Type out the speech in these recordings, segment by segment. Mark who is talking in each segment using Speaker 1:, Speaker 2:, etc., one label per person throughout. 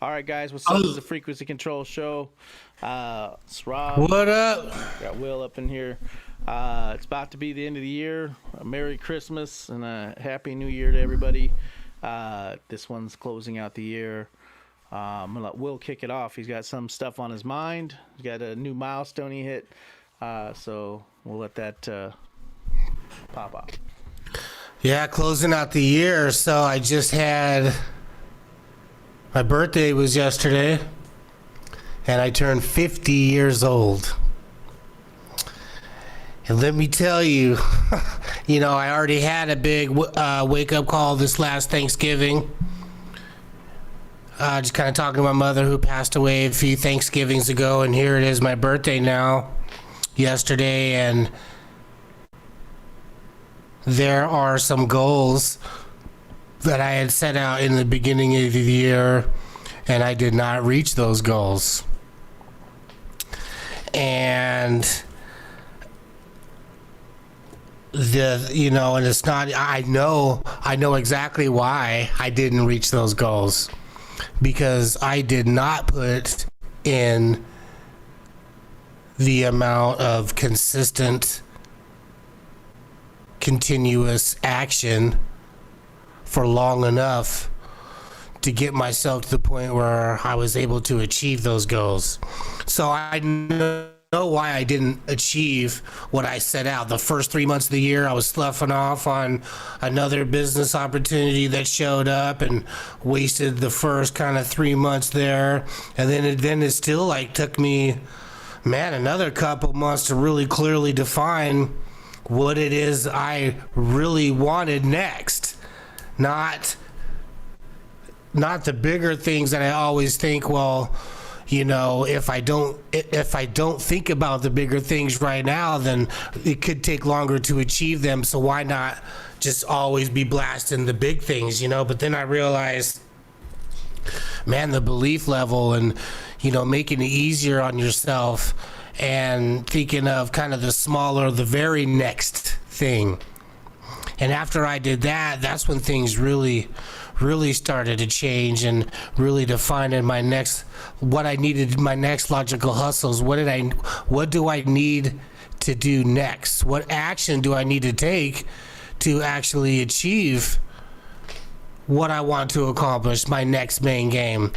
Speaker 1: All right, guys, what's up? This is the Frequency Control Show. It's Rob.
Speaker 2: What up?
Speaker 1: Got Will up in here. It's about to be the end of the year. A Merry Christmas and a Happy New Year to everybody. This one's closing out the year. I'm going to let Will kick it off. He's got some stuff on his mind. He's got a new milestone he hit. So we'll let that pop up.
Speaker 2: Yeah, closing out the year. So I just had... My birthday was yesterday, and I turned 50 years old. And let me tell you, I already had a big wake-up call this last Thanksgiving. Just kind of talking to my mother who passed away a few Thanksgivings ago, and here it is, my birthday now, yesterday, and there are some goals that I had set out in the beginning of the year, and I did not reach those goals. And and it's not, I know exactly why I didn't reach those goals, because I did not put in the amount of consistent, continuous action for long enough to get myself to the point where I was able to achieve those goals. So I know why I didn't achieve what I set out. The first 3 months of the year, I was sloughing off on another business opportunity that showed up and wasted the first kind of 3 months there. And then it still took me, another couple months to really clearly define what it is I really wanted next. Not the bigger things that I always think, if I don't think about the bigger things right now, then it could take longer to achieve them. So why not just always be blasting the big things, But then I realized, the belief level and, making it easier on yourself and thinking of kind of the very next thing. And after I did that, that's when things really started to change and really defining my next logical hustles. What do I need to do next? What action do I need to take to actually achieve what I want to accomplish, my next main game?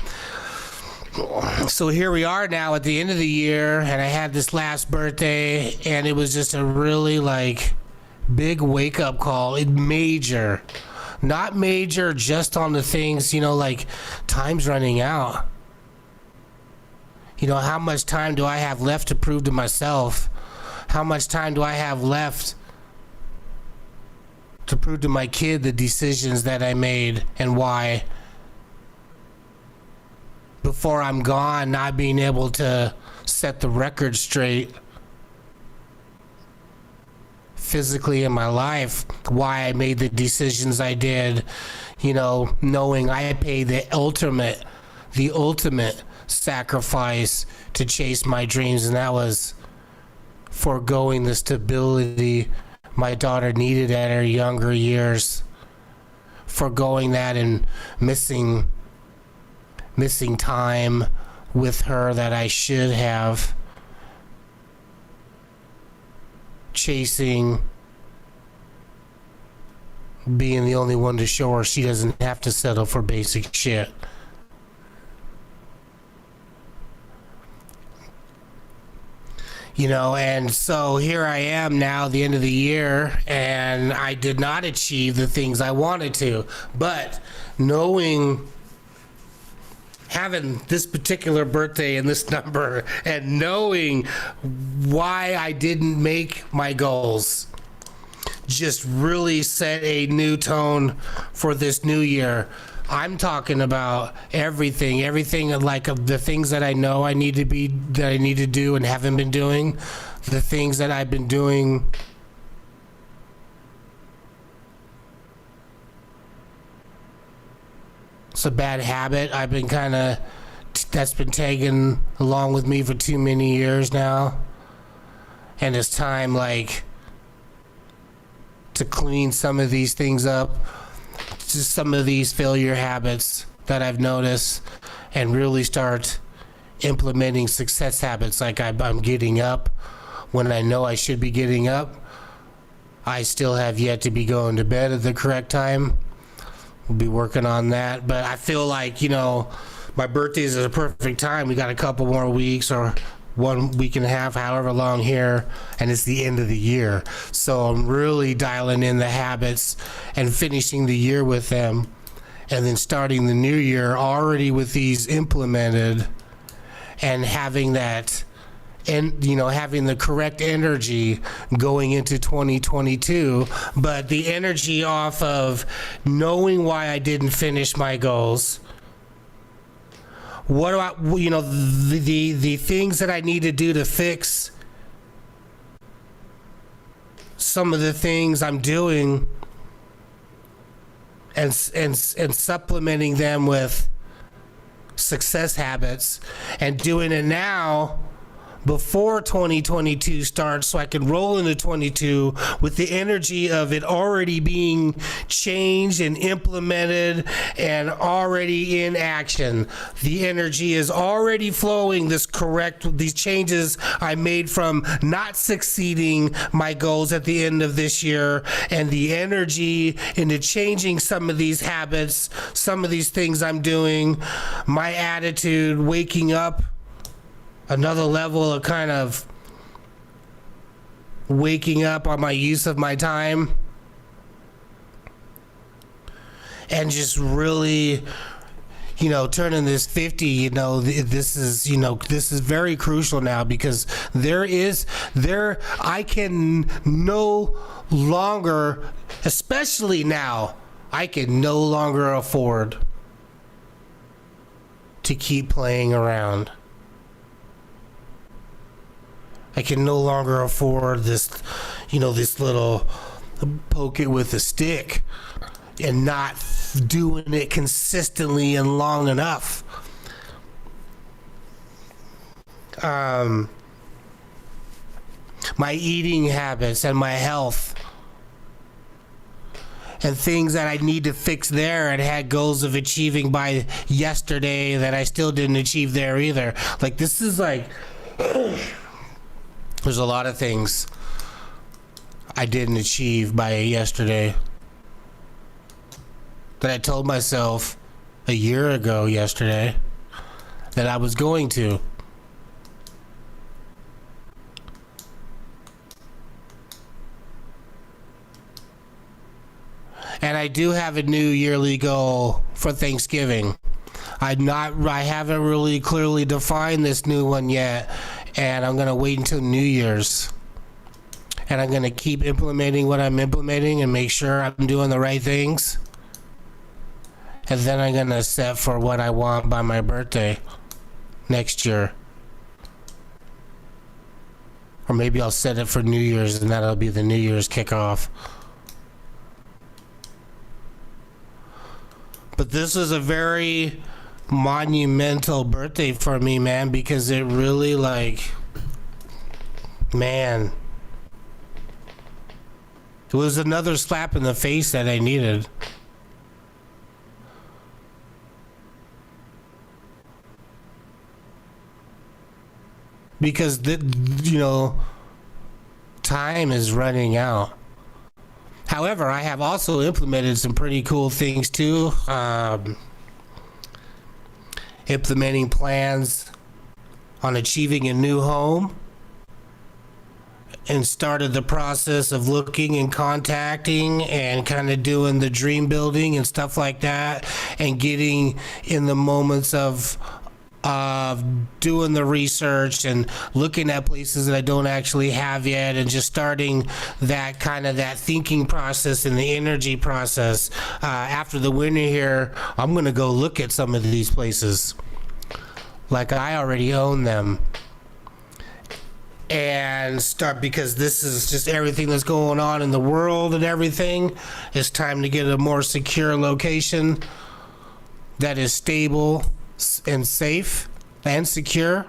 Speaker 2: So here we are now at the end of the year, and I had this last birthday, and it was just a really big wake-up call. Not major just on the things, time's running out. How much time do I have left to prove to myself? How much time do I have left to prove to my kid the decisions that I made and why? Before I'm gone, not being able to set the record straight physically in my life, why I made the decisions I did, knowing I paid the ultimate sacrifice to chase my dreams, and that was foregoing the stability my daughter needed at her younger years, foregoing that and missing time with her that I should have, chasing being the only one to show her she doesn't have to settle for basic shit. And so here I am now, the end of the year, and I did not achieve the things I wanted to. But having this particular birthday and this number, and knowing why I didn't make my goals, just really set a new tone for this new year. I'm talking about everything of the things that I know that I need to do and haven't been doing, the things that I've been doing it's a bad habit I've been that's been tagging along with me for too many years now, and it's time to clean some of these things up, just some of these failure habits that I've noticed, and really start implementing success habits. Like I'm getting up when I know I should be getting up. I still have yet to be going to bed at the correct time. We'll be working on that. But I feel like, my birthday is a perfect time. We got a couple more weeks or 1 week and a half, however long here, and it's the end of the year. So I'm really dialing in the habits and finishing the year with them, and then starting the new year already with these implemented, and having that, and having the correct energy going into 2022. But the energy off of knowing why I didn't finish my goals. What about, the things that I need to do to fix some of the things I'm doing, and supplementing them with success habits, and doing it now before 2022 starts, so I can roll into 22 with the energy of it already being changed and implemented and already in action. The energy is already flowing. These changes I made from not succeeding my goals at the end of this year, and the energy into changing some of these habits, some of these things I'm doing, my attitude, waking up, another level of kind of waking up on my use of my time, and just really, turning this 50, this is very crucial now, because I can no longer, especially now, I can no longer afford to keep playing around. I can no longer afford this, this little poke it with a stick and not doing it consistently and long enough. My eating habits and my health and things that I need to fix there, and had goals of achieving by yesterday that I still didn't achieve there either. Like, this is like... There's a lot of things I didn't achieve by yesterday that I told myself a year ago yesterday that I was going to. And I do have a new yearly goal for Thanksgiving. I haven't really clearly defined this new one yet. And I'm going to wait until New Year's. And I'm going to keep implementing what I'm implementing and make sure I'm doing the right things. And then I'm going to set for what I want by my birthday next year. Or maybe I'll set it for New Year's, and that'll be the New Year's kickoff. But this is a very monumental birthday for me, man, because it really, man, it was another slap in the face that I needed. Because time is running out. However, I have also implemented some pretty cool things too. Implementing plans on achieving a new home, and started the process of looking and contacting and kind of doing the dream building and stuff like that, and getting in the moments of doing the research and looking at places that I don't actually have yet, and just starting that kind of that thinking process and the energy process. After the winter here, I'm going to go look at some of these places like I already own them, and start, because this is just everything that's going on in the world and everything. It's time to get a more secure location that is stable and safe and secure.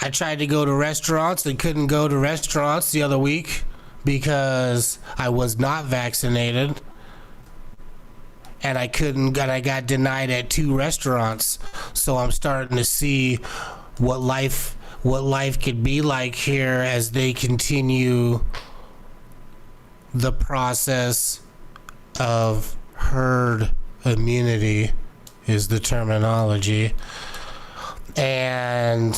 Speaker 2: I tried to go to restaurants and couldn't go to restaurants the other week because I was not vaccinated. and I couldn't, and I got denied at 2 restaurants. So I'm starting to see what life could be like here as they continue the process of herd immunity is the terminology. And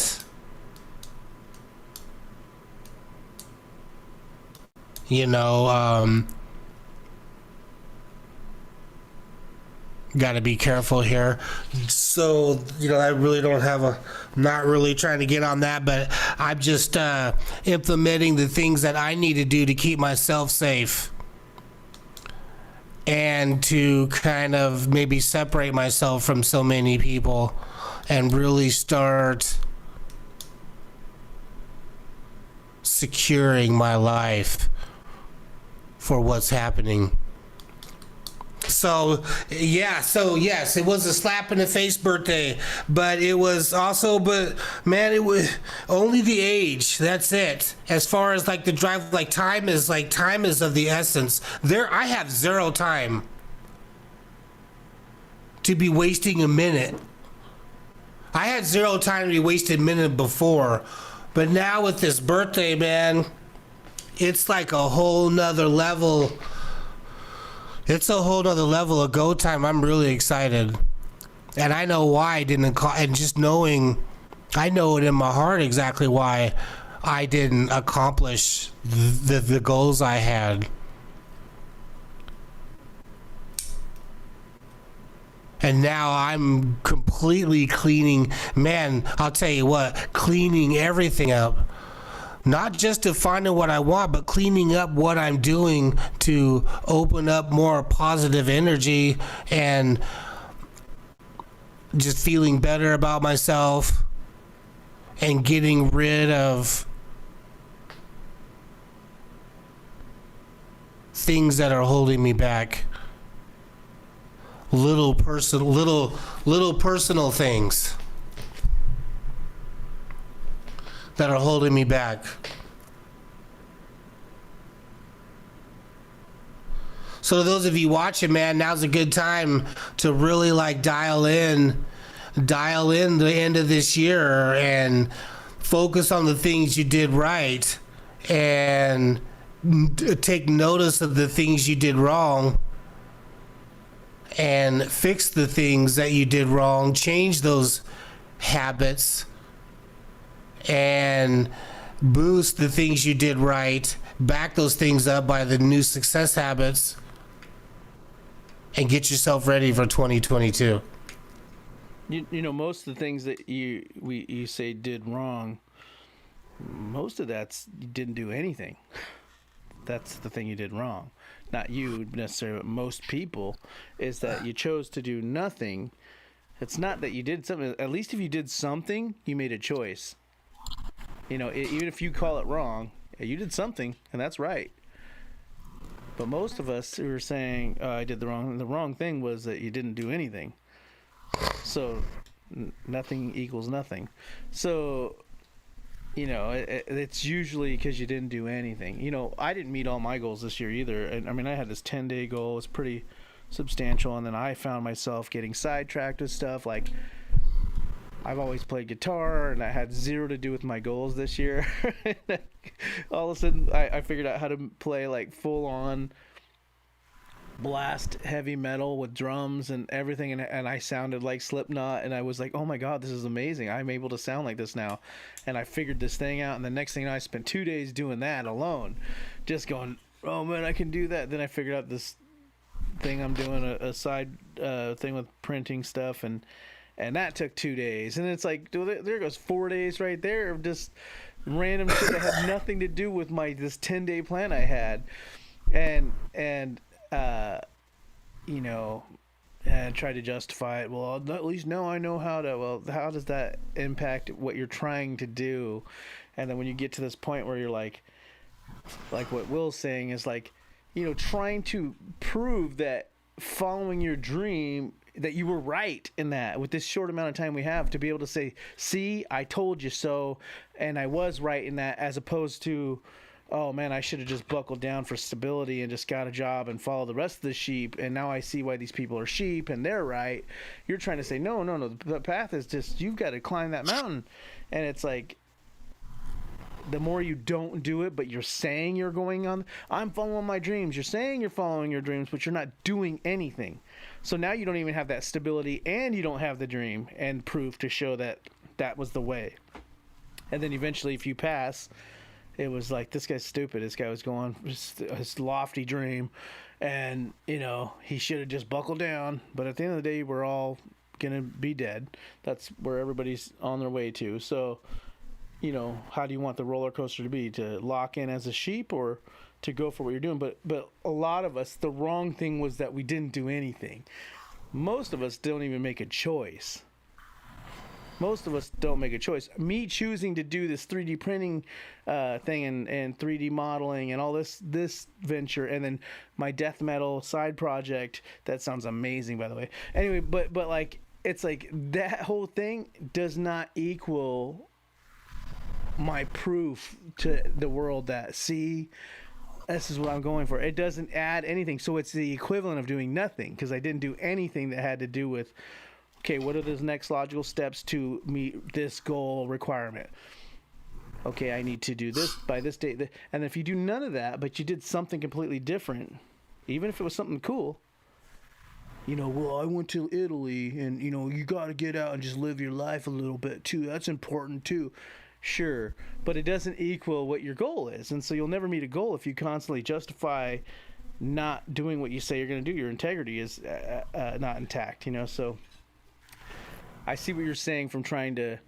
Speaker 2: got to be careful here. So, I really don't have not really trying to get on that, but I'm just implementing the things that I need to do to keep myself safe and to kind of maybe separate myself from so many people and really start securing my life for what's happening. So yes, it was a slap in the face birthday, but it was also, man, it was only the age. That's it. As far as like the drive, time is of the essence. I have zero time to be wasting a minute. I had zero time to be wasting a minute before, but now with this birthday, man, it's like a whole nother level. It's a whole other level of go time. I'm really excited. And I know why I didn't call, and just knowing, I know it in my heart exactly why I didn't accomplish the goals I had. And now I'm completely cleaning, man, I'll tell you what, cleaning everything up. Not just defining what I want, but cleaning up what I'm doing to open up more positive energy and just feeling better about myself and getting rid of things that are holding me back. Little personal things that are holding me back. So those of you watching, man, now's a good time to really dial in the end of this year and focus on the things you did right and take notice of the things you did wrong and fix the things that you did wrong, change those habits, and boost the things you did right, back those things up by the new success habits, and get yourself ready for 2022.
Speaker 1: Most of the things that you say did wrong, most of that's you didn't do anything. That's the thing you did wrong. Not you necessarily, but most people, is that you chose to do nothing. It's not that you did something. At least if you did something, you made a choice. Even if you call it wrong, you did something, and that's right. But most of us who are saying, oh, I did the wrong thing was that you didn't do anything. So nothing equals nothing. So, it's usually because you didn't do anything. I didn't meet all my goals this year either. And I had this 10-day goal. It's pretty substantial. And then I found myself getting sidetracked with stuff like, I've always played guitar, and I had zero to do with my goals this year. All of a sudden, I figured out how to play full-on blast heavy metal with drums and everything, and I sounded like Slipknot, and I was like, oh my god, this is amazing. I'm able to sound like this now. And I figured this thing out, and the next thing I spent 2 days doing that alone, just going, oh man, I can do that. Then I figured out this thing I'm doing, a side thing with printing stuff, and that took 2 days. And it's like, there goes 4 days right there of just random shit that had nothing to do with this 10-day plan I had. And tried to justify it. Well, at least now I know how to. Well, how does that impact what you're trying to do? And then when you get to this point where you're like what Will's saying is trying to prove that following your dream, that you were right in that with this short amount of time we have to be able to say, see, I told you so, and I was right in that, as opposed to oh man, I should have just buckled down for stability and just got a job and followed the rest of the sheep, and now I see why these people are sheep and they're right. You're trying to say, no, the path is just, you've got to climb that mountain. And it's like, the more you don't do it, but you're saying you're going on, I'm following my dreams. You're saying you're following your dreams, but you're not doing anything. So now you don't even have that stability, and you don't have the dream and proof to show that that was the way. And then eventually, if you pass, it was like, this guy's stupid. This guy was going his lofty dream, and he should have just buckled down. But at the end of the day, we're all gonna be dead. That's where everybody's on their way to. So, how do you want the roller coaster to be? To lock in as a sheep, or to go for what you're doing? But a lot of us, the wrong thing was that we didn't do anything. Most of us don't even make a choice. Most of us don't make a choice. Me choosing to do this 3D printing thing and 3D modeling and all this venture, and then my death metal side project, that sounds amazing, by the way. Anyway, but like, it's like that whole thing does not equal my proof to the world that, see, this is what I'm going for. It doesn't add anything. So it's the equivalent of doing nothing, because I didn't do anything that had to do with, okay, what are those next logical steps to meet this goal requirement? Okay, I need to do this by this date. And if you do none of that, but you did something completely different, even if it was something cool, well, I went to Italy, and, you got to get out and just live your life a little bit too. That's important too. Sure, but it doesn't equal what your goal is. And so you'll never meet a goal if you constantly justify not doing what you say you're going to do. Your integrity is not intact, So I see what you're saying from trying to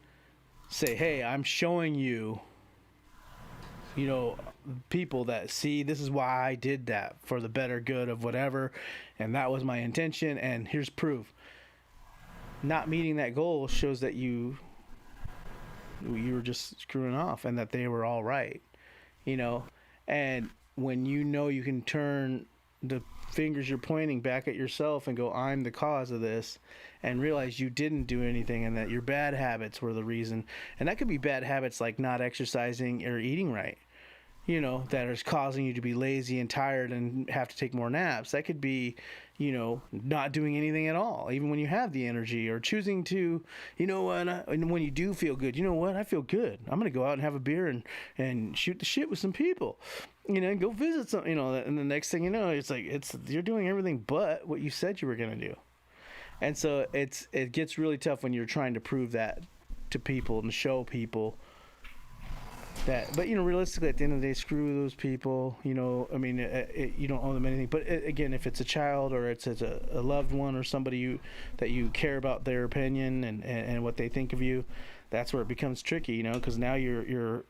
Speaker 1: say, hey, I'm showing you, people that, see, this is why I did that, for the better good of whatever, and that was my intention, and here's proof. Not meeting that goal shows that you were just screwing off, and that they were all right, and when you can turn the fingers you're pointing back at yourself and go, I'm the cause of this, and realize you didn't do anything, and that your bad habits were the reason. And that could be bad habits like not exercising or eating right, that is causing you to be lazy and tired and have to take more naps. That could be, not doing anything at all, even when you have the energy, or choosing to, and when you do feel good, I feel good, I'm going to go out and have a beer and shoot the shit with some people, go visit some, and the next thing you know, it's like, you're doing everything but what you said you were going to do. And so it gets really tough when you're trying to prove that to people and show people that, but realistically, at the end of the day, screw those people. You don't owe them anything. But again, if it's a child, or it's a loved one, or somebody that you care about their opinion and what they think of you, that's where it becomes tricky. Because now you're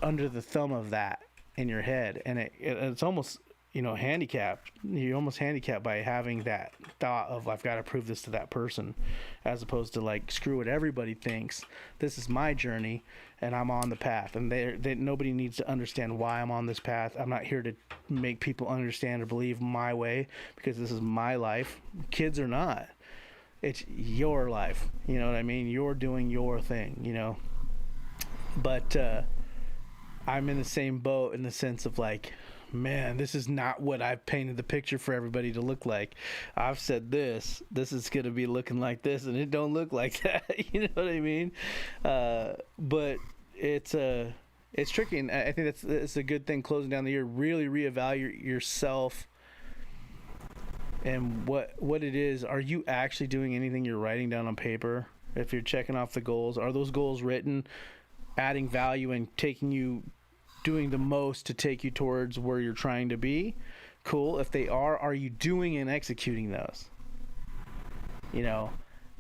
Speaker 1: under the thumb of that in your head, and it's almost handicapped. You're almost handicapped by having that thought of, I've got to prove this to that person, as opposed to like, screw what everybody thinks. This is my journey, and I'm on the path, and nobody needs to understand why I'm on this path. I'm not here to make people understand or believe my way, because this is my life. Kids or not, it's your life. You know what I mean? You're doing your thing. But I'm in the same boat, in the sense of like, man, this is not what I've painted the picture for everybody to look like. I've said this is going to be looking like this, and it don't look like that. You know what I mean? But it's tricky, and I think it's a good thing closing down the year. Really reevaluate yourself and what it is. Are you actually doing anything you're writing down on paper? If you're checking off the goals, are those goals written, adding value and doing the most to take you towards where you're trying to be? Cool. If they are you doing and executing those?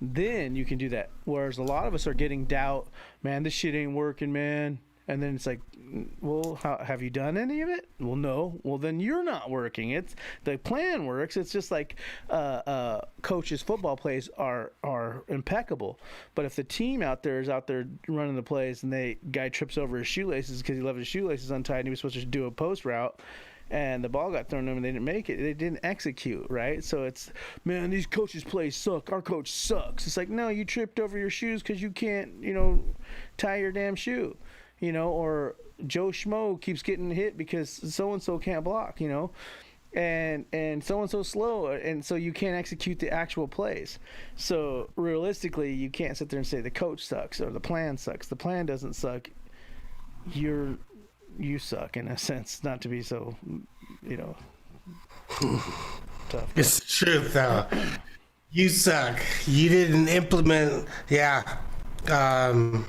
Speaker 1: Then you can do that. Whereas a lot of us are getting doubt, man, this shit ain't working, man. And then it's like, well, have you done any of it? Well, no. Well, then you're not working. The plan works. It's just like coaches' football plays are impeccable. But if the team out there is running the plays, and guy trips over his shoelaces because he left his shoelaces untied, and he was supposed to do a post route, and the ball got thrown to him and they didn't make it, they didn't execute, right? So it's, man, these coaches' plays suck. Our coach sucks. It's like, no, you tripped over your shoes because you can't, tie your damn shoe. Or Joe Schmo keeps getting hit because so and so can't block, you know, and so and so slow, and so you can't execute the actual plays. So realistically, you can't sit there and say the coach sucks or the plan sucks. The plan doesn't suck. You suck in a sense, not to be so, you know, tough.
Speaker 2: It's the truth, though. You suck. You didn't implement. Yeah.
Speaker 1: And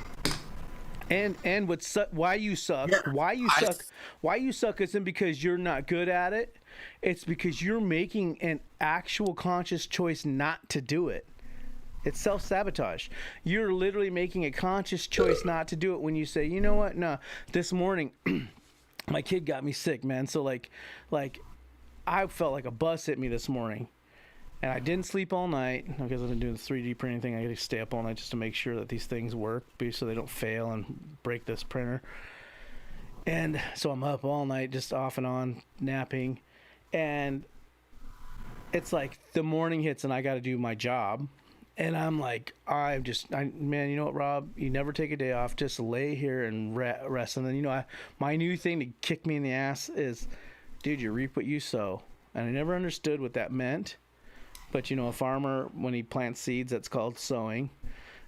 Speaker 1: why you suck?
Speaker 2: Yeah,
Speaker 1: Why you suck isn't because you're not good at it. It's because you're making an actual conscious choice not to do it. It's self-sabotage. You're literally making a conscious choice not to do it when you say, you know what? No, this morning, my kid got me sick, man. So like I felt like a bus hit me this morning. And I didn't sleep all night because I've been doing the 3D printing thing. I got to stay up all night just to make sure that these things work so they don't fail and break this printer. And so I'm up all night just off and on napping. And it's like the morning hits and I got to do my job. And I'm like, man, you know what, Rob? You never take a day off. Just lay here and rest. And then, you know, my new thing to kick me in the ass is, dude, you reap what you sow. And I never understood what that meant. But, you know, a farmer, when he plants seeds, that's called sowing.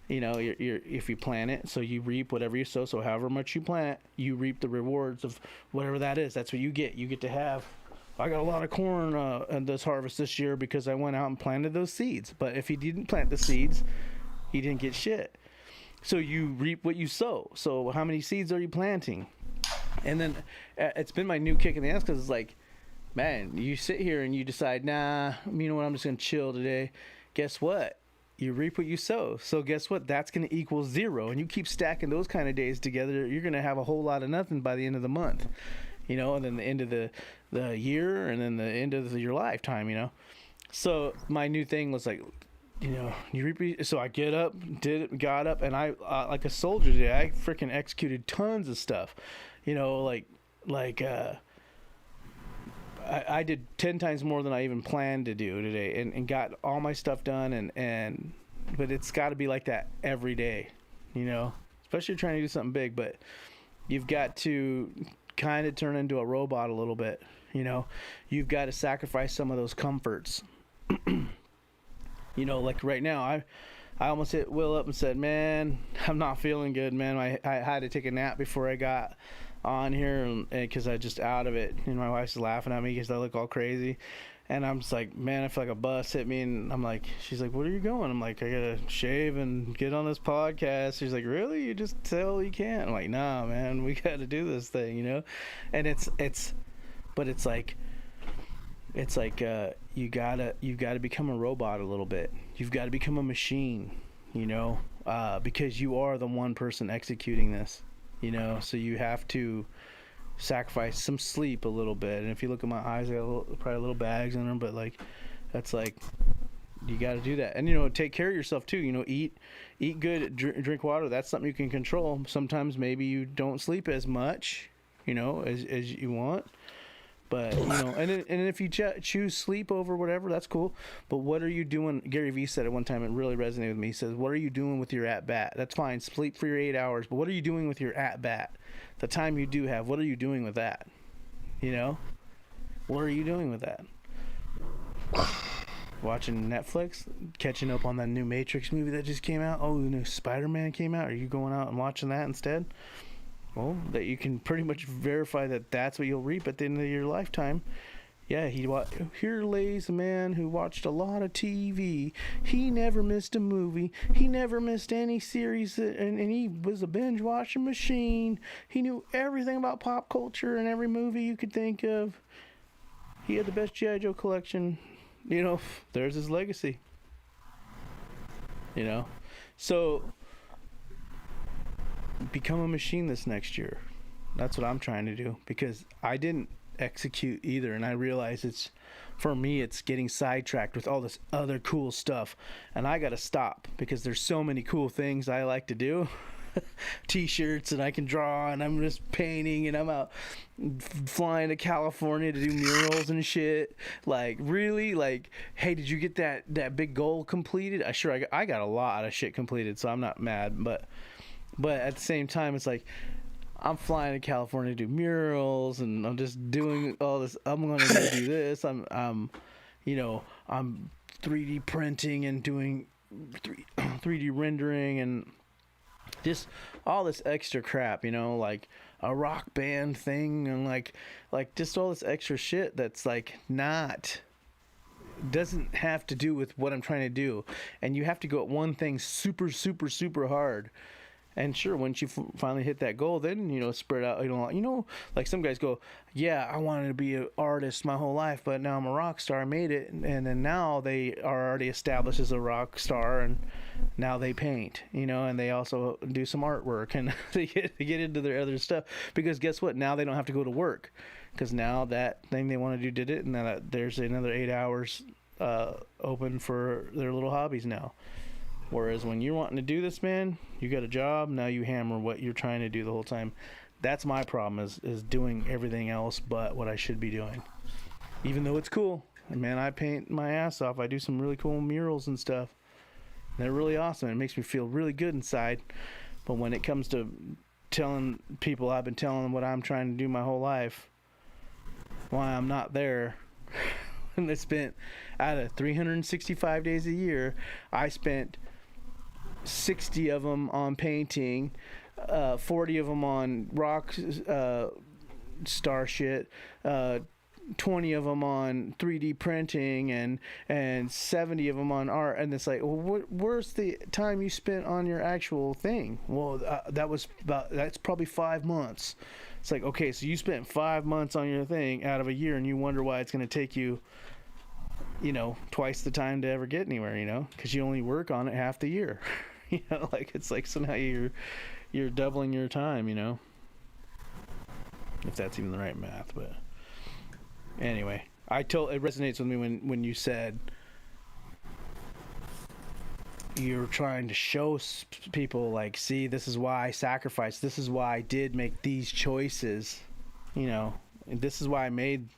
Speaker 1: You know, if you plant it, so you reap whatever you sow. So however much you plant, you reap the rewards of whatever that is. That's what you get. You get to have. I got a lot of corn in this harvest this year because I went out and planted those seeds. But if he didn't plant the seeds, he didn't get shit. So you reap what you sow. So how many seeds are you planting? And then it's been my new kick in the ass because it's like, man, you sit here and you decide, nah, you know what, I'm just going to chill today. Guess what? You reap what you sow. So guess what? That's going to equal 0. And you keep stacking those kind of days together, you're going to have a whole lot of nothing by the end of the month. You know, and then the end of the year, and then the end of your lifetime, you know. So my new thing was like, you know, so I got up, and I like a soldier today, I freaking executed tons of stuff. You know, I did 10 times more than I even planned to do today, and got all my stuff done, but it's got to be like that every day, you know, especially trying to do something big. But you've got to kind of turn into a robot a little bit, you know. You've got to sacrifice some of those comforts. You know, like right now, I almost hit Will up and said, man, I'm not feeling good, man. I had to take a nap before I got on here because I just out of it. And my wife's laughing at me because I look all crazy. And I'm just like, man, I feel like a bus hit me. And I'm like, she's like, where are you going? I'm like, I gotta shave and get on this podcast. She's like, really? You just tell you can't? I'm like, nah, man, we gotta do this thing, you know? And it's like you gotta become a robot a little bit. You've got to become a machine, you know, because you are the one person executing this, you know. So you have to sacrifice some sleep a little bit. And if you look at my eyes, I got probably little bags in them, but like that's like you got to do that. And you know, take care of yourself too. You know, eat good, drink water. That's something you can control. Sometimes maybe you don't sleep as much, you know, as you want. But, you know, and if you choose sleep over whatever, that's cool. But what are you doing? Gary Vee said it one time, it really resonated with me. He says, what are you doing with your at-bat? That's fine. Sleep for your 8 hours. But what are you doing with your at-bat? The time you do have, what are you doing with that? You know? What are you doing with that? Watching Netflix? Catching up on that new Matrix movie that just came out? Oh, the new Spider-Man came out? Are you going out and watching that instead? Well, that you can pretty much verify that that's what you'll reap at the end of your lifetime. Yeah, here lays a man who watched a lot of TV. He never missed a movie. He never missed any series, and he was a binge-watching machine. He knew everything about pop culture and every movie you could think of. He had the best G.I. Joe collection. You know, there's his legacy. You know? So become a machine this next year. That's what I'm trying to do, because I didn't execute either, and I realize it's getting sidetracked with all this other cool stuff, and I gotta stop because there's so many cool things I like to do. T-shirts, and I can draw, and I'm just painting, and I'm out flying to California to do murals and shit. Like, really, like, hey, did you get that big goal completed? I got a lot of shit completed, so I'm not mad, but at the same time, it's like I'm flying to California to do murals, and I'm just doing all this. I'm going to go do this. I'm 3D printing and doing 3D rendering and just all this extra crap, like a rock band thing and like just all this extra shit that's like doesn't have to do with what I'm trying to do. And you have to go at one thing super, super, super hard. And sure, once you finally hit that goal, then, spread out, like some guys go, yeah, I wanted to be an artist my whole life, but now I'm a rock star. I made it. And then now they are already established as a rock star, and now they paint, and they also do some artwork, and they get into their other stuff, because guess what? Now they don't have to go to work, because now that thing they want to do did it, and now there's another 8 hours open for their little hobbies now. Whereas when you're wanting to do this, man, you got a job, now you hammer what you're trying to do the whole time. That's my problem, is doing everything else but what I should be doing. Even though it's cool. And man, I paint my ass off. I do some really cool murals and stuff. They're really awesome. It makes me feel really good inside. But when it comes to telling people I've been telling them what I'm trying to do my whole life, why I'm not there. And I spent, out of 365 days a year, I spent 60 of them on painting, 40 of them on rock star shit, 20 of them on 3D printing, and 70 of them on art. And it's like, well, where's the time you spent on your actual thing? Well, that's probably 5 months. It's like, okay, so you spent 5 months on your thing out of a year, and you wonder why it's going to take you, twice the time to ever get anywhere, because you only work on it half the year. It's like somehow you're doubling your time, if that's even the right math. But anyway, it resonates with me when you said you're trying to show people, like, see, this is why I sacrificed, this is why I did make these choices, and this is why I made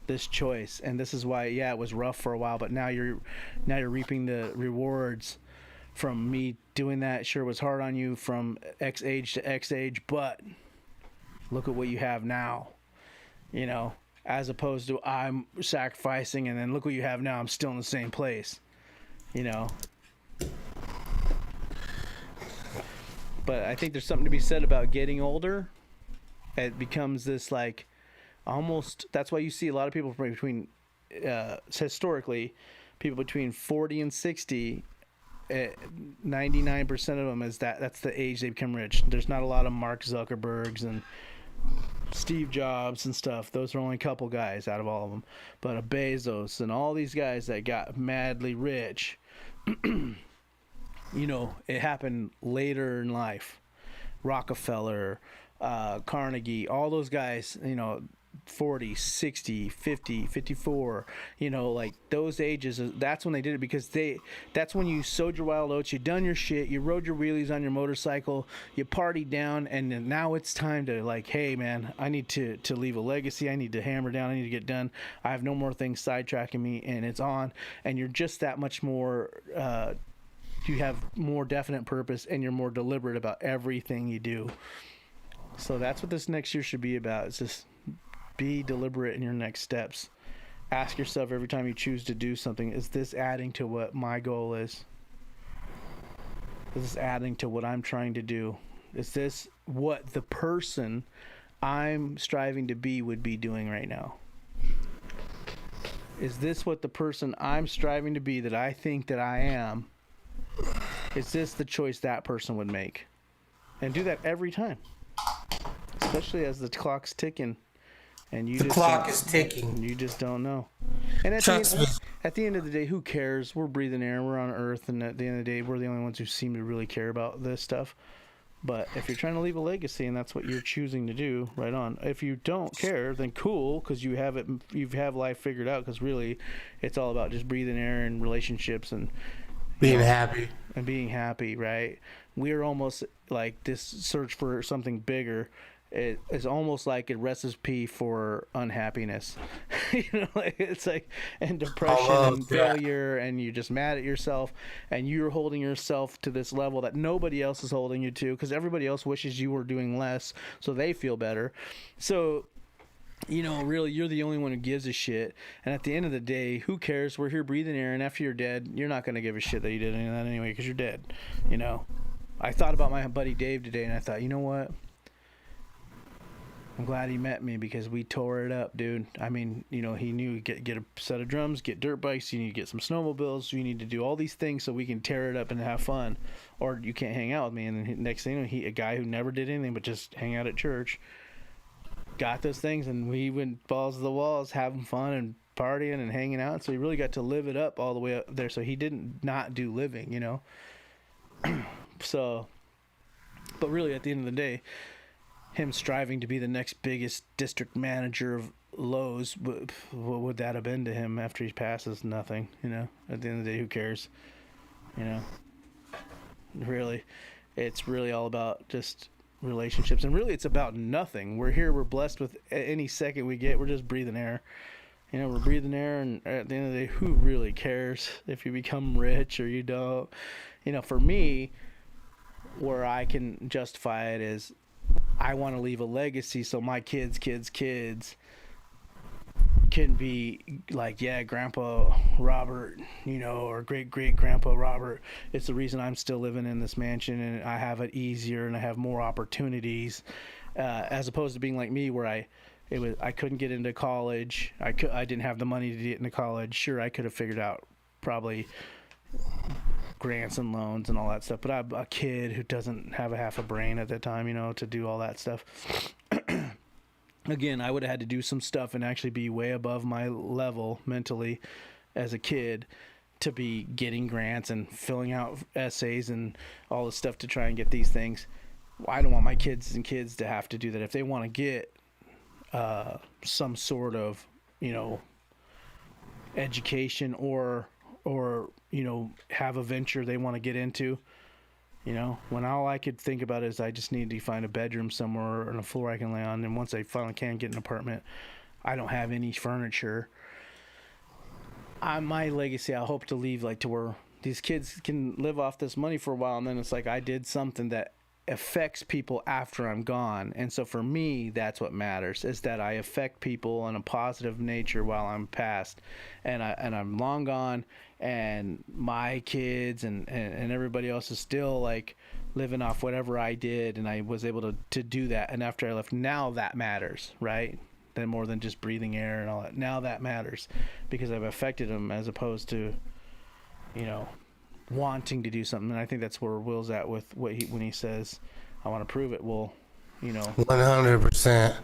Speaker 1: this choice, and this is why, it was rough for a while, but now you're reaping the rewards from me doing that. Sure, it was hard on you from X age to X age, but look at what you have now, as opposed to I'm sacrificing and then look what you have now, I'm still in the same place, But I think there's something to be said about getting older. It becomes this, like, almost, that's why you see a lot of people between historically, people between 40 and 60, 99% of them that's the age they become rich. There's not a lot of Mark Zuckerbergs and Steve Jobs and stuff. Those are only a couple guys out of all of them. But a Bezos and all these guys that got madly rich, it happened later in life. Rockefeller, Carnegie, all those guys, 40, 60, 50, 54, like those ages, that's when they did it, because that's when you sowed your wild oats, you done your shit, you rode your wheelies on your motorcycle, you partied down, and now it's time to, like, hey man, I need to leave a legacy, I need to hammer down, I need to get done, I have no more things sidetracking me, and it's on, and you're just that much more, you have more definite purpose, and you're more deliberate about everything you do. So that's what this next year should be about. It's just be deliberate in your next steps. Ask yourself every time you choose to do something, is this adding to what my goal is? Is this adding to what I'm trying to do? Is this what the person I'm striving to be would be doing right now? Is this what the person I'm striving to be, that I think that I am, is this the choice that person would make? And do that every time. Especially as the clock's ticking. And the
Speaker 2: clock is ticking.
Speaker 1: You just don't know. And at the end of the day, who cares? We're breathing air. We're on Earth. And at the end of the day, we're the only ones who seem to really care about this stuff. But if you're trying to leave a legacy and that's what you're choosing to do, right on. If you don't care, then cool, because you have life figured out, because really it's all about just breathing air and relationships and
Speaker 2: being happy.
Speaker 1: And being happy, right? We're almost like this search for something bigger. it is almost like a recipe for unhappiness. It's like, and depression and failure, and you're just mad at yourself, and you're holding yourself to this level that nobody else is holding you to, because everybody else wishes you were doing less so they feel better. So really, you're the only one who gives a shit. And at the end of the day, who cares? We're here breathing air, and after you're dead, you're not going to give a shit that you did any of that anyway, because you're dead. I thought about my buddy Dave today, and I thought, you know what? I'm glad he met me, because we tore it up, dude. I mean, he knew get a set of drums, get dirt bikes, you need to get some snowmobiles, you need to do all these things so we can tear it up and have fun, or you can't hang out with me. And then next thing a guy who never did anything but just hang out at church got those things, and we went balls to the walls having fun and partying and hanging out. So he really got to live it up all the way up there. So he didn't not do living, So, but really at the end of the day, him striving to be the next biggest district manager of Lowe's, what would that have been to him after he passes? Nothing. At the end of the day, who cares? Really, it's really all about just relationships, and really it's about nothing. We're here, we're blessed with any second we get. We're just breathing air. We're breathing air, and at the end of the day, who really cares if you become rich or you don't? For me, where I can justify it is, I want to leave a legacy so my kids can be like, yeah, Grandpa Robert, or great Grandpa Robert. It's the reason I'm still living in this mansion, and I have it easier and I have more opportunities, as opposed to being like me, where I couldn't get into college. I didn't have the money to get into college. Sure, I could have figured out probably grants and loans and all that stuff, but I'm a kid who doesn't have a half a brain at that time, to do all that stuff. Again, I would have had to do some stuff and actually be way above my level mentally as a kid to be getting grants and filling out essays and all this stuff to try and get these things. I don't want my kids to have to do that. If they want to get some sort of, education or have a venture they want to get into, when all I could think about is I just need to find a bedroom somewhere and a floor I can lay on. And once I finally can get an apartment, I don't have any furniture. My legacy, I hope to leave to where these kids can live off this money for a while, and then it's like I did something that affects people after I'm gone. And so for me, that's what matters, is that I affect people in a positive nature while I'm past, and I'm long gone, and my kids and everybody else is still living off whatever I did, and I was able to do that. And after I left, now that matters, right? Then more than just breathing air and all that. Now that matters because I've affected them, as opposed to wanting to do something. And I think that's where Will's at with when he says, I want to prove it. Well,
Speaker 2: 100%.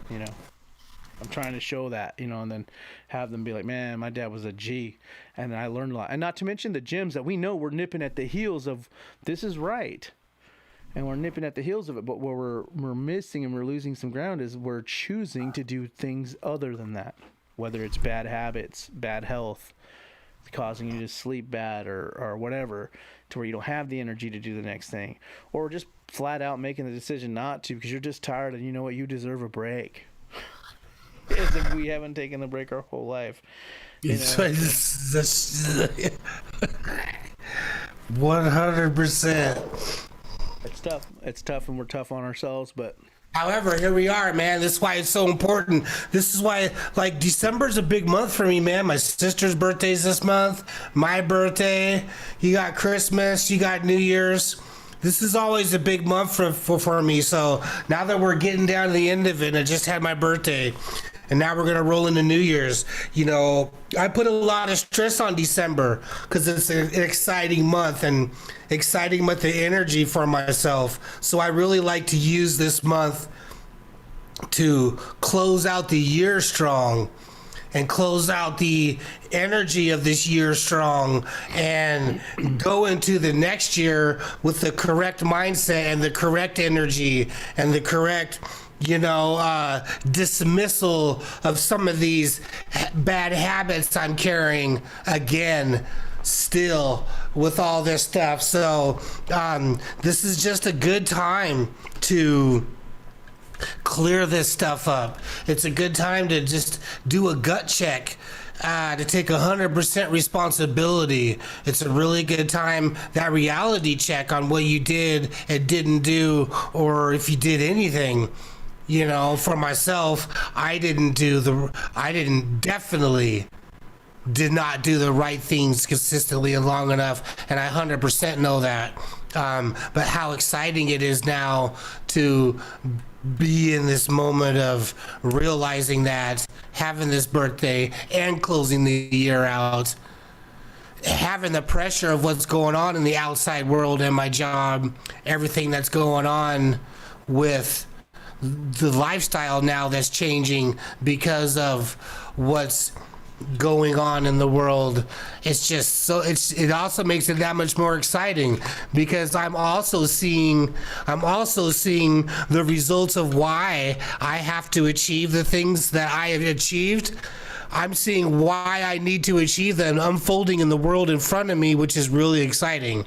Speaker 1: I'm trying to show that, and then have them be like, man, my dad was a G, and I learned a lot. And not to mention the gyms that we know we're nipping at the heels of, this is right, and we're nipping at the heels of it. But where we're missing and we're losing some ground is we're choosing to do things other than that, whether it's bad habits, bad health, causing you to sleep bad, or whatever, to where you don't have the energy to do the next thing, or just flat out making the decision not to because you're just tired, and you know what, you deserve a break. As if we haven't taken the break our whole life.
Speaker 2: 100%.
Speaker 1: It's tough, and we're tough on ourselves, but
Speaker 2: however, here we are, man. This is why it's so important. This is why, December's a big month for me, man. My sister's birthday's this month, my birthday, you got Christmas, you got New Year's. This is always a big month for me. So now that we're getting down to the end of it, and I just had my birthday, and now we're going to roll into New Year's. I put a lot of stress on December because it's an exciting month of energy for myself. So I really like to use this month to close out the year strong and close out the energy of this year strong and go into the next year with the correct mindset and the correct energy and the correct dismissal of some of these bad habits I'm carrying again still with all this stuff. So this is just a good time to clear this stuff up. It's a good time to just do a gut check, to take 100% responsibility. It's a really good time, that reality check on what you did and didn't do, or if you did anything. You know, for myself, I definitely did not do the right things consistently and long enough, and I 100% know that. But how exciting it is now to be in this moment of realizing that, having this birthday and closing the year out, having the pressure of what's going on in the outside world and my job, everything that's going on with the lifestyle now that's changing because of what's going on in the world. It's just so it also makes it that much more exciting, because I'm also seeing the results of why I have to achieve the things that I have achieved. I'm seeing why I need to achieve them unfolding in the world in front of me, which is really exciting,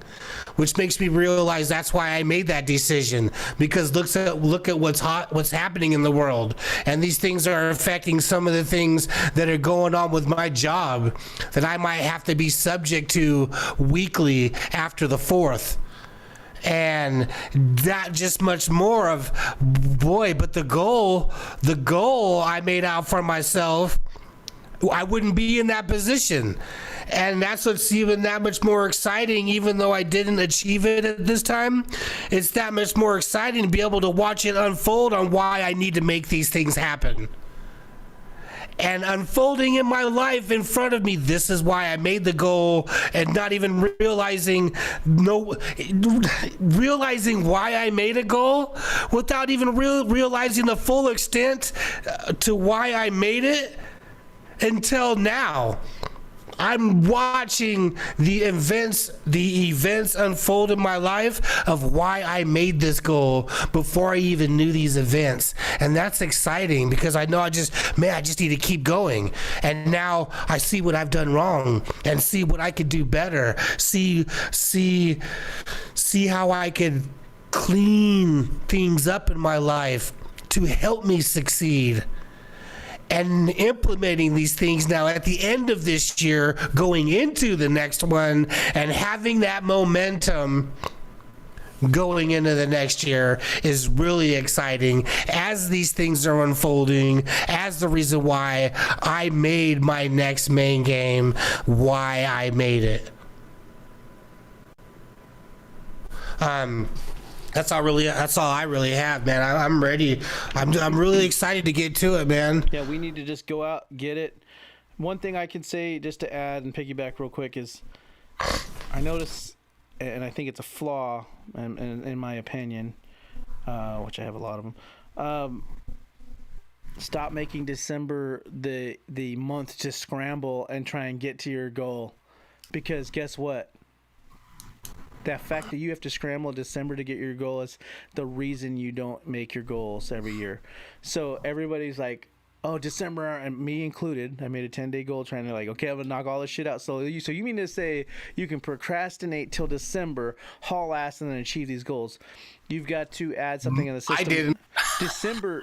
Speaker 2: which makes me realize that's why I made that decision, because look at what's happening in the world, and these things are affecting some of the things that are going on with my job that I might have to be subject to weekly after the 4th. And that just much more of, boy, but the goal I made out for myself, I wouldn't be in that position. And that's what's even that much more exciting. Even though I didn't achieve it at this time, it's that much more exciting to be able to watch it unfold on why I need to make these things happen. And unfolding in my life in front of me, this is why I made the goal, and not even realizing why I made a goal without even realizing the full extent to why I made it. Until now, I'm watching the events unfold in my life of why I made this goal before I even knew these events. And that's exciting, because I know I just need to keep going. And now I see what I've done wrong and see what I could do better. See how I could clean things up in my life to help me succeed. And implementing these things now at the end of this year, going into the next one, and having that momentum going into the next year is really exciting, as these things are unfolding, as the reason why I made my next main game, why I made it. That's all I really have, man. I'm ready. I'm really excited to get to it, man.
Speaker 1: Yeah, we need to just go out, get it. One thing I can say, just to add and piggyback real quick, is I notice, and I think it's a flaw in my opinion, which I have a lot of them. Stop making December the month to scramble and try and get to your goal, because guess what? That fact that you have to scramble in December to get your goal is the reason you don't make your goals every year. So everybody's like, oh, December, and me included, I made a 10-day goal trying to okay, I'm going to knock all this shit out. So you mean to say you can procrastinate till December, haul ass, and then achieve these goals? You've got to add something in the system.
Speaker 2: I didn't.
Speaker 1: December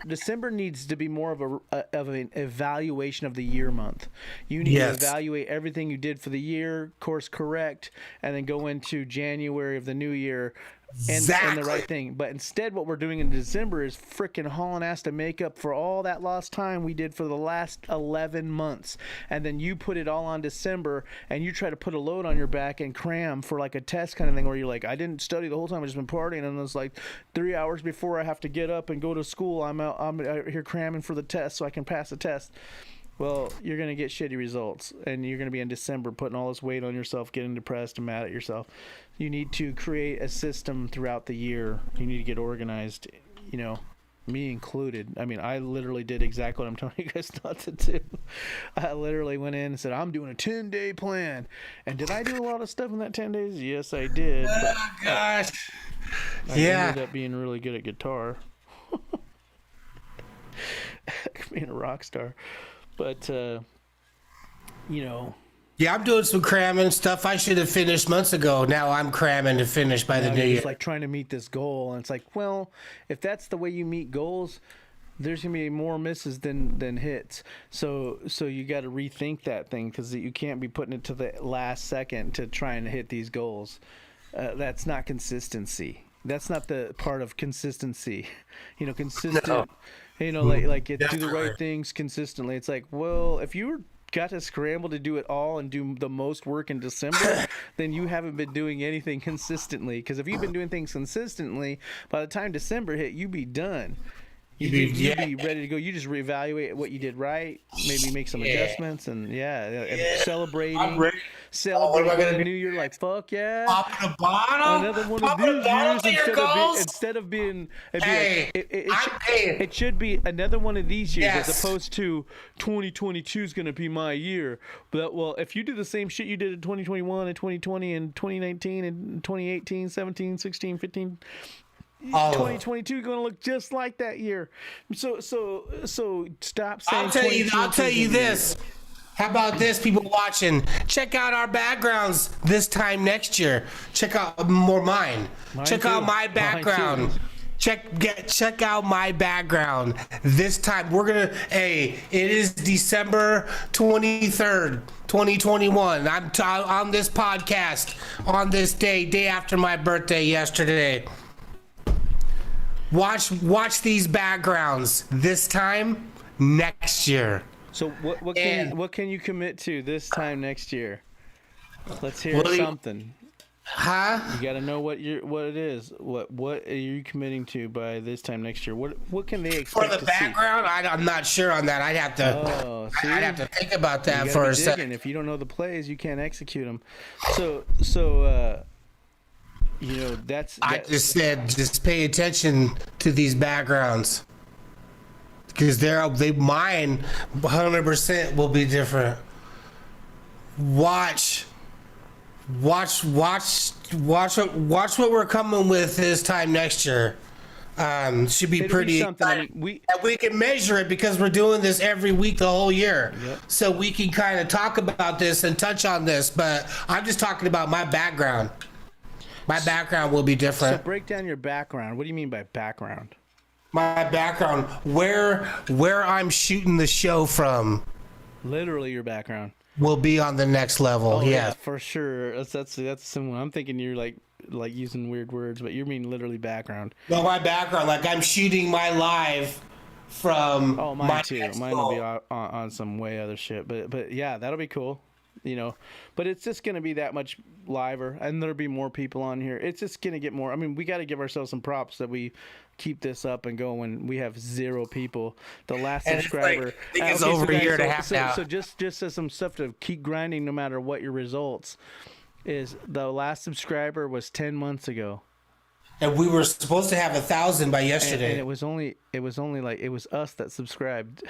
Speaker 1: needs to be more of an evaluation of the year month. You need to evaluate everything you did for the year, course correct, and then go into January of the new year and the right thing. But instead, what we're doing in December is freaking hauling ass to make up for all that lost time we did for the last 11 months. And then you put it all on December, and you try to put a load on your back and cram for like a test kind of thing, where you're like, I didn't study the whole time, I've just been partying, and it's like 3 hours before I have to get up and go to school, I'm out here cramming for the test so I can pass the test. Well, you're going to get shitty results, and you're going to be in December putting all this weight on yourself, getting depressed and mad at yourself. You need to create a system throughout the year. You need to get organized, me included. I mean, I literally did exactly what I'm telling you guys not to do. I literally went in and said, I'm doing a 10-day plan. And did I do a lot of stuff in that 10 days? Yes, I did.
Speaker 2: Oh, gosh.
Speaker 1: I ended up being really good at guitar. Being a rock star. But,
Speaker 2: Yeah, I'm doing some cramming stuff I should have finished months ago. Now I'm cramming to finish by the new year.
Speaker 1: It's like trying to meet this goal. And it's like, well, if that's the way you meet goals, there's gonna be more misses than hits. So you got to rethink that thing, because you can't be putting it to the last second to try and hit these goals. That's not consistency. That's not the part of consistency. Consistent.
Speaker 2: No.
Speaker 1: Like do the
Speaker 2: Definitely.
Speaker 1: right things consistently. It's like, well, if you got to scramble to do it all and do the most work in December, then you haven't been doing anything consistently. Because if you've been doing things consistently, by the time December hit, you'd be done. You'd be ready to go. You just reevaluate what you did right, maybe make some adjustments, and and celebrating
Speaker 2: I'm ready.
Speaker 1: celebrating
Speaker 2: What am I gonna
Speaker 1: the
Speaker 2: do?
Speaker 1: New Year like, fuck yeah.
Speaker 2: Pop the bottom.
Speaker 1: Another one
Speaker 2: Pop
Speaker 1: of
Speaker 2: the
Speaker 1: these
Speaker 2: bottom
Speaker 1: years
Speaker 2: to your goals.
Speaker 1: instead of being
Speaker 2: Hey,
Speaker 1: it should be another one of these years, as
Speaker 2: Yes.
Speaker 1: opposed to 2022 is going to be my year. But well, if you do the same shit you did in 2021 and 2020 and 2019 and 2018, 17, 16, 15,
Speaker 2: All of them.
Speaker 1: 2022 going to look just like that year. So stop saying.
Speaker 2: I'll tell you
Speaker 1: 2022 is
Speaker 2: this. How about this, people watching? Check out our backgrounds this time next year. Check out mine. Check out
Speaker 1: too.
Speaker 2: my
Speaker 1: Mine
Speaker 2: background.
Speaker 1: too.
Speaker 2: Check out my background this time. It is December 23rd, 2021. I'm on this podcast on this day after my birthday yesterday. Watch these backgrounds this time next year.
Speaker 1: So what can you commit to this time next year? Let's hear
Speaker 2: What do you-
Speaker 1: something.
Speaker 2: Huh?
Speaker 1: You got to know what it is. What are you committing to by this time next year? What can they
Speaker 2: For
Speaker 1: expect
Speaker 2: the
Speaker 1: to
Speaker 2: background, I'm not sure on that. I'd have to.
Speaker 1: Oh, see?
Speaker 2: I'd have to think about
Speaker 1: see?
Speaker 2: that
Speaker 1: You
Speaker 2: for
Speaker 1: gotta
Speaker 2: a
Speaker 1: be digging.
Speaker 2: second.
Speaker 1: If you don't know the plays, you can't execute them. So that's
Speaker 2: I just said, just pay attention to these backgrounds, because mine 100% will be different. Watch what we're coming with this time next year. Should be
Speaker 1: It'll be
Speaker 2: pretty
Speaker 1: something. I
Speaker 2: exciting.
Speaker 1: mean,
Speaker 2: And we can measure it because we're doing this every week the whole year.
Speaker 1: Yep.
Speaker 2: So we can kind of talk about this and touch on this, but I'm just talking about my background. My background will be
Speaker 1: so
Speaker 2: different.
Speaker 1: break down your background. What do you mean by background?
Speaker 2: My background, where I'm shooting the show from,
Speaker 1: Literally your background.
Speaker 2: will be on the next level.
Speaker 1: Oh,
Speaker 2: yeah.
Speaker 1: for sure. That's similar. I'm thinking you're like using weird words, but you mean literally background.
Speaker 2: Well, my background, like I'm shooting my live from.
Speaker 1: Oh, mine
Speaker 2: my
Speaker 1: too.
Speaker 2: next
Speaker 1: Mine will be
Speaker 2: goal.
Speaker 1: on some way other shit. But yeah, that'll be cool. But it's just gonna be that much liver, and there'll be more people on here. It's just gonna get more. I mean, we got to give ourselves some props that we keep this up and go when we have 0 people. The last
Speaker 2: And it's
Speaker 1: subscriber.
Speaker 2: like, I think it's over a year and a half now.
Speaker 1: So just as some stuff to keep grinding, no matter what your results is. The last subscriber was 10 months ago.
Speaker 2: And we were supposed to have 1,000 by yesterday.
Speaker 1: And it was only like it was us that subscribed.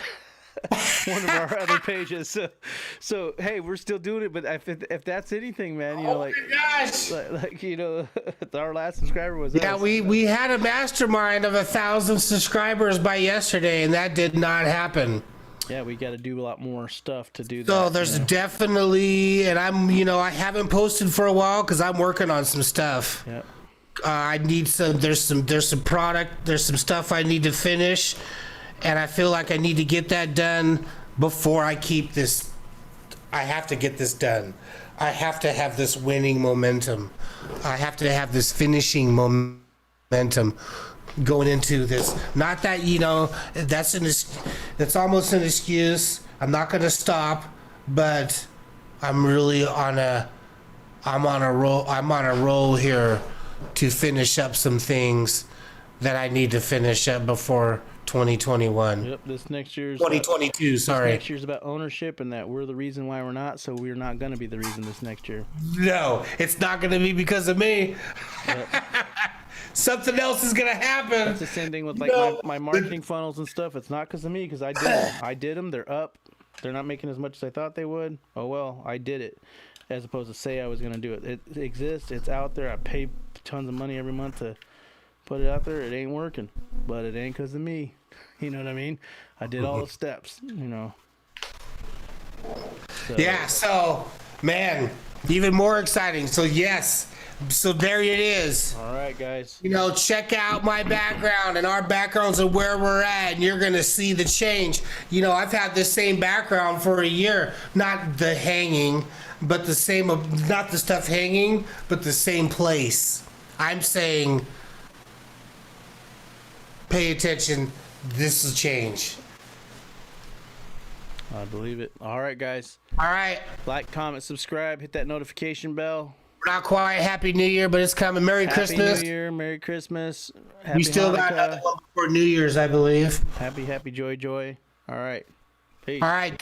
Speaker 1: One of our other pages. So hey, we're still doing it. But if that's anything, man,
Speaker 2: Oh my gosh!
Speaker 1: our last subscriber was
Speaker 2: Yeah,
Speaker 1: us.
Speaker 2: we had a mastermind of 1,000 subscribers by yesterday, and that did not happen.
Speaker 1: Yeah, we got to do a lot more stuff to do that.
Speaker 2: So there's definitely, and I haven't posted for a while because I'm working on some stuff.
Speaker 1: Yep.
Speaker 2: I need there's some product, there's some stuff I need to finish, and I feel like I need to get that done before I keep this. I have to get this done. I have to have this winning momentum. I have to have this finishing momentum going into this. Not that, that's almost an excuse. I'm not going to stop, but I'm really on a roll. I'm on a roll here to finish up some things that I need to finish up before 2021.
Speaker 1: Yep. This next year's
Speaker 2: 2022, sorry.
Speaker 1: Next year's about ownership, and that we're the reason why we're not. So we're not going to be the reason this next year.
Speaker 2: No, it's not going to be because of me. Something else is going to happen.
Speaker 1: It's the same thing with like my marketing funnels and stuff. It's not because of me, because I did them. I did them. They're up. They're not making as much as I thought they would. Oh well, I did it. As opposed to say I was going to do it. It exists. It's out there. I pay tons of money every month to put it out there. It ain't working, but it ain't because of me. You know what I mean? I did all the steps. So,
Speaker 2: Yeah, so, man, even more exciting. So, yes, So there it is.
Speaker 1: All right, guys.
Speaker 2: You know, check out my background and our backgrounds of where we're at, and you're gonna see the change. You know, I've had the same background for a year, not the hanging, but the same, not the stuff hanging, but the same place. I'm saying, pay attention. This will change.
Speaker 1: I believe it. All right, guys.
Speaker 2: All right.
Speaker 1: Like, comment, subscribe, hit that notification bell.
Speaker 2: We're not quite Happy New Year, but it's coming. Merry Christmas.
Speaker 1: Happy New Year, Merry Christmas. Happy
Speaker 2: We still got
Speaker 1: Hanukkah.
Speaker 2: another one before New Year's, I believe.
Speaker 1: Happy, joy. All right. Peace.
Speaker 2: All right.